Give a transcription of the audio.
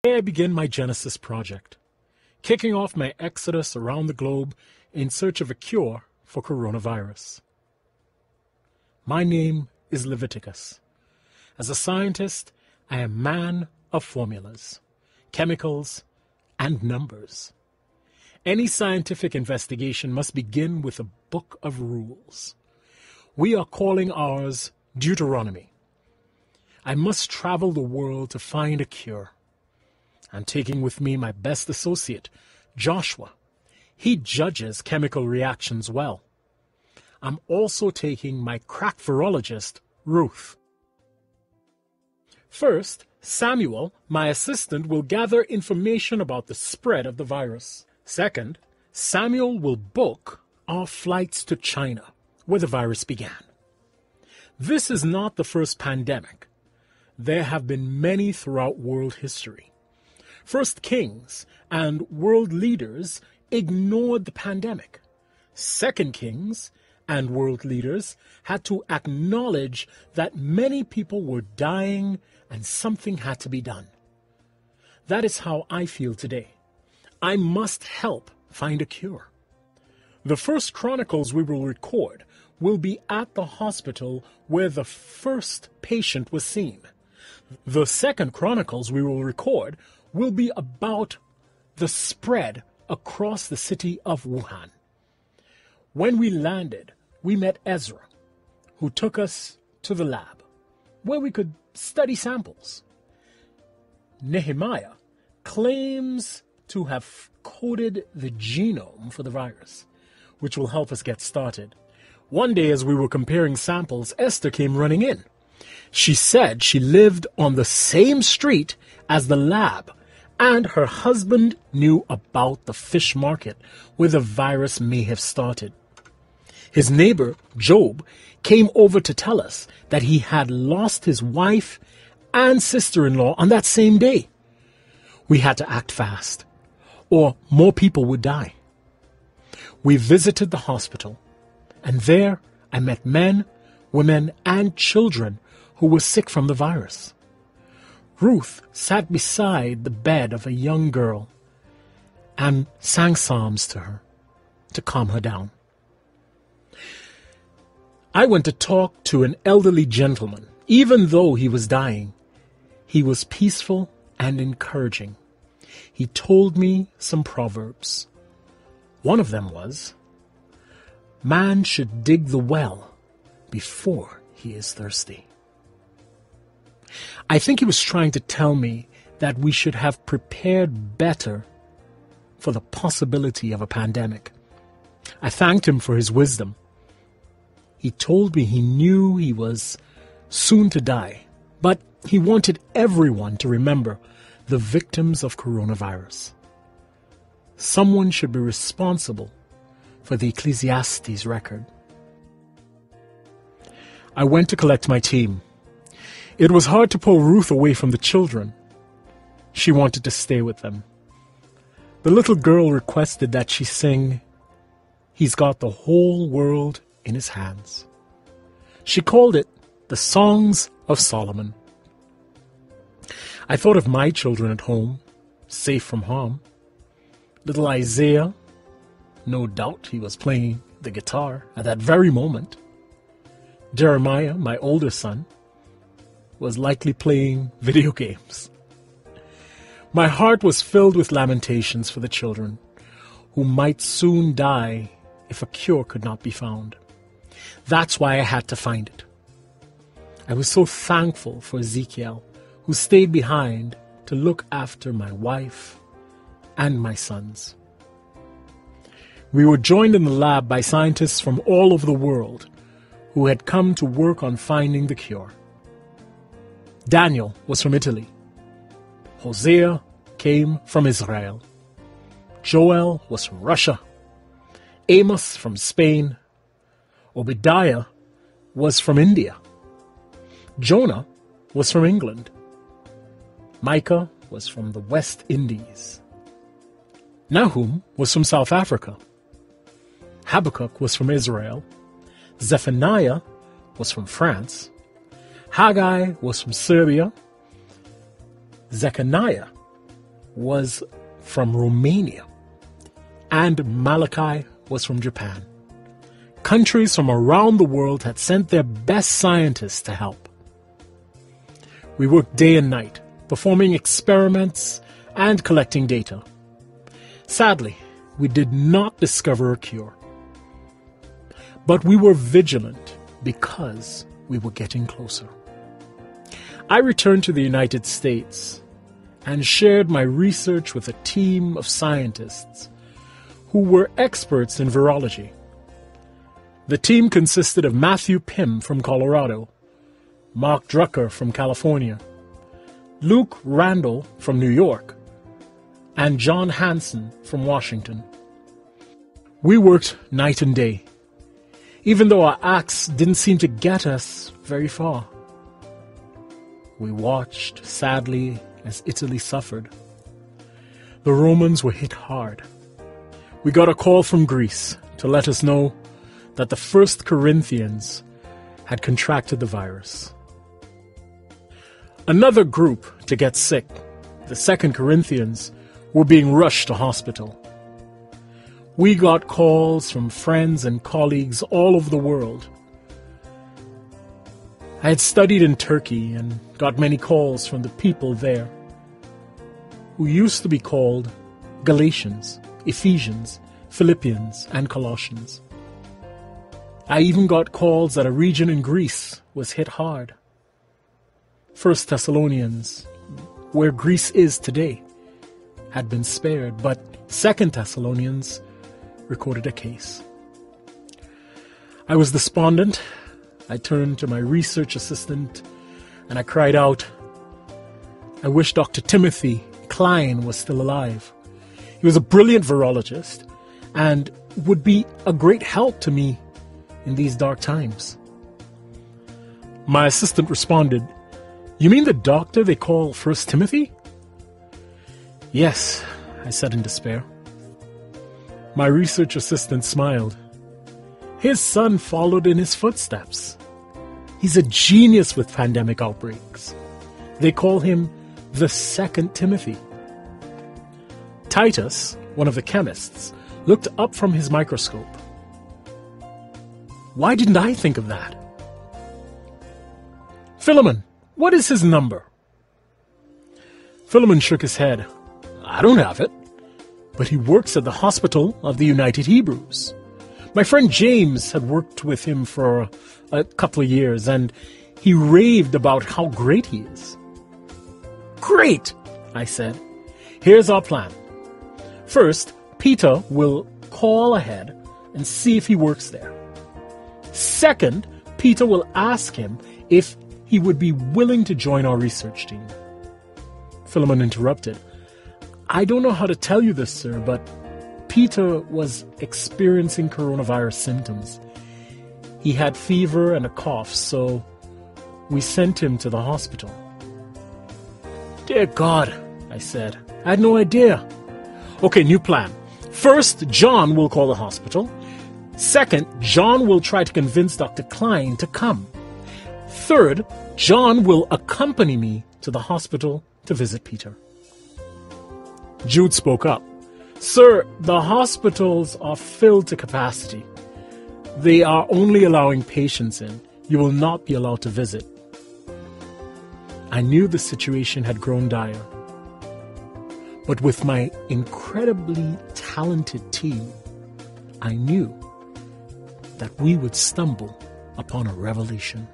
I begin my Genesis project, kicking off my exodus around the globe in search of a cure for coronavirus. My name is Leviticus. As a scientist, I am a man of formulas, chemicals, and numbers. Any scientific investigation must begin with a book of rules. We are calling ours Deuteronomy. I must travel the world to find a cure. I'm taking with me my best associate, Joshua. He judges chemical reactions well. I'm also taking my crack virologist, Ruth. First, Samuel, my assistant, will gather information about the spread of the virus. Second, Samuel will book our flights to China, where the virus began. This is not the first pandemic. There have been many throughout world history. First kings and world leaders ignored the pandemic. Second kings and world leaders had to acknowledge that many people were dying and something had to be done. That is how I feel today. I must help find a cure. The first chronicles we will record will be at the hospital where the first patient was seen. The second chronicles we will record will be about the spread across the city of Wuhan. When we landed, we met Ezra, who took us to the lab, where we could study samples. Nehemiah claims to have coded the genome for the virus, which will help us get started. One day, as we were comparing samples, Esther came running in. She said she lived on the same street as the lab, and her husband knew about the fish market where the virus may have started. His neighbor, Job, came over to tell us that he had lost his wife and sister-in-law on that same day. We had to act fast, or more people would die. We visited the hospital, and there I met men, women, and children who were sick from the virus. Ruth sat beside the bed of a young girl and sang psalms to her to calm her down. I went to talk to an elderly gentleman. Even though he was dying, he was peaceful and encouraging. He told me some proverbs. One of them was, "Man should dig the well before he is thirsty." I think he was trying to tell me that we should have prepared better for the possibility of a pandemic. I thanked him for his wisdom. He told me he knew he was soon to die, but he wanted everyone to remember the victims of coronavirus. Someone should be responsible for the Ecclesiastes record. I went to collect my team. It was hard to pull Ruth away from the children. She wanted to stay with them. The little girl requested that she sing, "He's Got the Whole World in His Hands." She called it the Songs of Solomon. I thought of my children at home, safe from harm. Little Isaiah, no doubt he was playing the guitar at that very moment. Jeremiah, my older son, was likely playing video games. My heart was filled with lamentations for the children, who might soon die if a cure could not be found. That's why I had to find it. I was so thankful for Ezekiel, who stayed behind to look after my wife and my sons. We were joined in the lab by scientists from all over the world who had come to work on finding the cure. Daniel was from Italy. Hosea came from Israel. Joel was from Russia. Amos from Spain. Obadiah was from India. Jonah was from England. Micah was from the West Indies. Nahum was from South Africa. Habakkuk was from Israel. Zephaniah was from France. Haggai was from Serbia. Zechariah was from Romania, and Malachi was from Japan. Countries from around the world had sent their best scientists to help. We worked day and night, performing experiments and collecting data. Sadly, we did not discover a cure. But we were vigilant because we were getting closer. I returned to the United States and shared my research with a team of scientists who were experts in virology. The team consisted of Matthew Pym from Colorado, Mark Drucker from California, Luke Randall from New York, and John Hansen from Washington. We worked night and day, even though our acts didn't seem to get us very far. We watched, sadly, as Italy suffered. The Romans were hit hard. We got a call from Greece to let us know that the first Corinthians had contracted the virus. Another group to get sick, the second Corinthians, were being rushed to hospital. We got calls from friends and colleagues all over the world. I had studied in Turkey and got many calls from the people there, who used to be called Galatians, Ephesians, Philippians, and Colossians. I even got calls that a region in Greece was hit hard. 1 Thessalonians, where Greece is today, had been spared, but 2 Thessalonians recorded a case. I was despondent. I turned to my research assistant and I cried out, I wish Dr. Timothy Klein was still alive. He was a brilliant virologist and would be a great help to me in these dark times. My assistant responded, You mean the doctor they call 1 Timothy? Yes, I said in despair. My research assistant smiled. His son followed in his footsteps. He's a genius with pandemic outbreaks. They call him the 2nd Timothy. Titus, one of the chemists, looked up from his microscope. Why didn't I think of that? Philemon, what is his number? Philemon shook his head. I don't have it. But he works at the hospital of the United Hebrews. My friend James had worked with him for a couple of years, and he raved about how great he is. Great, I said. Here's our plan. First, Peter will call ahead and see if he works there. Second, Peter will ask him if he would be willing to join our research team. Philemon interrupted. I don't know how to tell you this, sir, but Peter was experiencing coronavirus symptoms. He had fever and a cough, so we sent him to the hospital. Dear God, I said. I had no idea. Okay, new plan. First, John will call the hospital. Second, John will try to convince Dr. Klein to come. Third, John will accompany me to the hospital to visit Peter. Jude spoke up. Sir, the hospitals are filled to capacity. They are only allowing patients in. You will not be allowed to visit. I knew the situation had grown dire. But with my incredibly talented team, I knew that we would stumble upon a revelation.